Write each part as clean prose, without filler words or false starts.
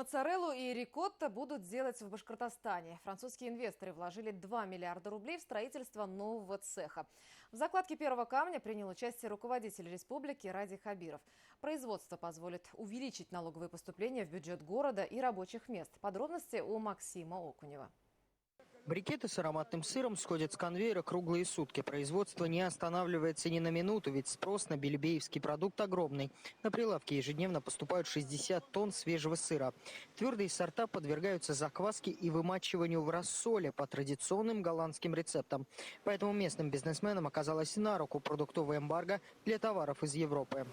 Моцареллу и рикотта будут делать в Башкортостане. Французские инвесторы вложили 2 миллиарда рублей в строительство нового цеха. В закладке первого камня принял участие руководитель республики Ради Хабиров. Производство позволит увеличить налоговые поступления в бюджет города и рабочих мест. Подробности у Максима Окунева. Брикеты с ароматным сыром сходят с конвейера круглые сутки. Производство не останавливается ни на минуту, ведь спрос на белебеевский продукт огромный. На прилавке ежедневно поступают 60 тонн свежего сыра. Твердые сорта подвергаются закваске и вымачиванию в рассоле по традиционным голландским рецептам. Поэтому местным бизнесменам оказалось на руку продуктовое эмбарго для товаров из Европы.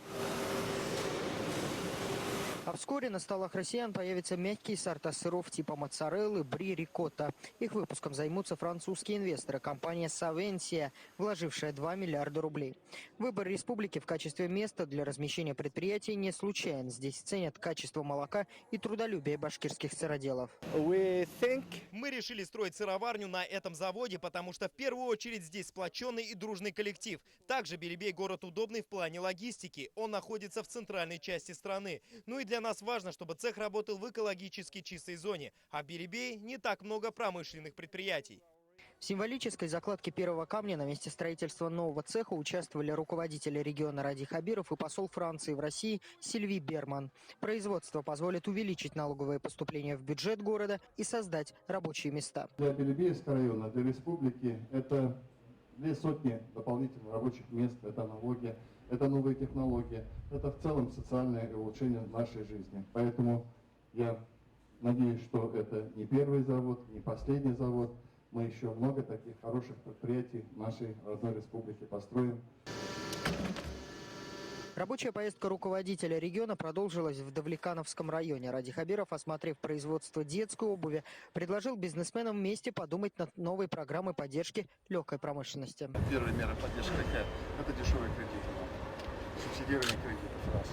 А вскоре на столах россиян появятся мягкие сорта сыров типа моцареллы, бри, рикотта. Их выпуском займутся французские инвесторы, компания «Савенсия», вложившая 2 миллиарда рублей. Выбор республики в качестве места для размещения предприятий не случайен. Здесь ценят качество молока и трудолюбие башкирских сыроделов. Мы решили строить сыроварню на этом заводе, потому что в первую очередь здесь сплоченный и дружный коллектив. Также Белебей город удобный в плане логистики. Он находится в центральной части страны. Ну и для нас важно, чтобы цех работал в экологически чистой зоне. А в Белебее не так много промышленных предприятий. В символической закладке первого камня на месте строительства нового цеха участвовали руководители региона Ради Хабиров и посол Франции в России Сильви Берман. Производство позволит увеличить налоговые поступления в бюджет города и создать рабочие места. Для Белебеевского района, для республики это 2 сотни дополнительных рабочих мест, это налоги, это новые технологии, это в целом социальное улучшение нашей жизни. Поэтому я надеюсь, что это не первый завод, не последний завод. Мы еще много таких хороших предприятий в нашей родной республике построим. Рабочая поездка руководителя региона продолжилась в Давлекановском районе. Ради Хабиров, осмотрев производство детской обуви, предложил бизнесменам вместе подумать над новой программой поддержки легкой промышленности. Первая мера поддержки какая? Это дешевые кредиты. Субсидирование кредитов. Раз.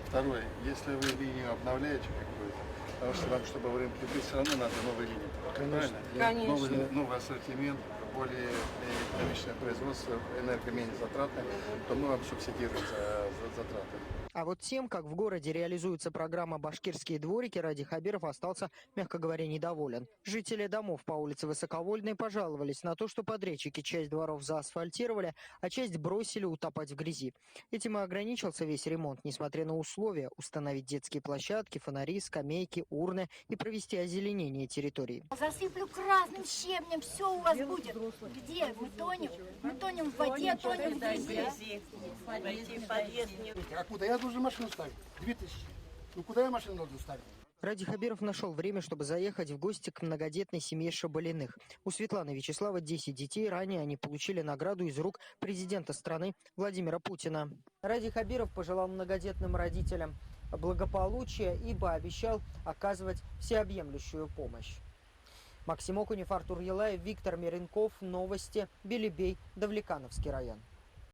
Второе, если вы линию обновляете какую-то, потому что вам, чтобы в рынке быть, все равно надо новые линии. Конечно. Новый ассортимент, более экономичное производство, энерго менее затратное, то мы вам субсидируем за затраты. А вот тем, как в городе реализуется программа «Башкирские дворики», Ради Хабиров остался, мягко говоря, недоволен. Жители домов по улице Высоковольтной пожаловались на то, что подрядчики часть дворов заасфальтировали, а часть бросили утопать в грязи. Этим и ограничился весь ремонт, несмотря на условия установить детские площадки, фонари, скамейки, урны и провести озеленение территории. Засыплю красным щебнем, все у вас будет. Где? Мы тонем? Мы тонем в воде, тонем в грязи. А куда я должен машину ставить? 2000. Ну куда я машину должен ставить? Ради Хабиров нашел время, чтобы заехать в гости к многодетной семье Шабалиных. У Светланы и Вячеслава 10 детей. Ранее они получили награду из рук президента страны Владимира Путина. Ради Хабиров пожелал многодетным родителям благополучия и пообещал оказывать всеобъемлющую помощь. Максим Окунев, Артур Елаев, Виктор Миренков. Новости. Белебей, Давлекановский район.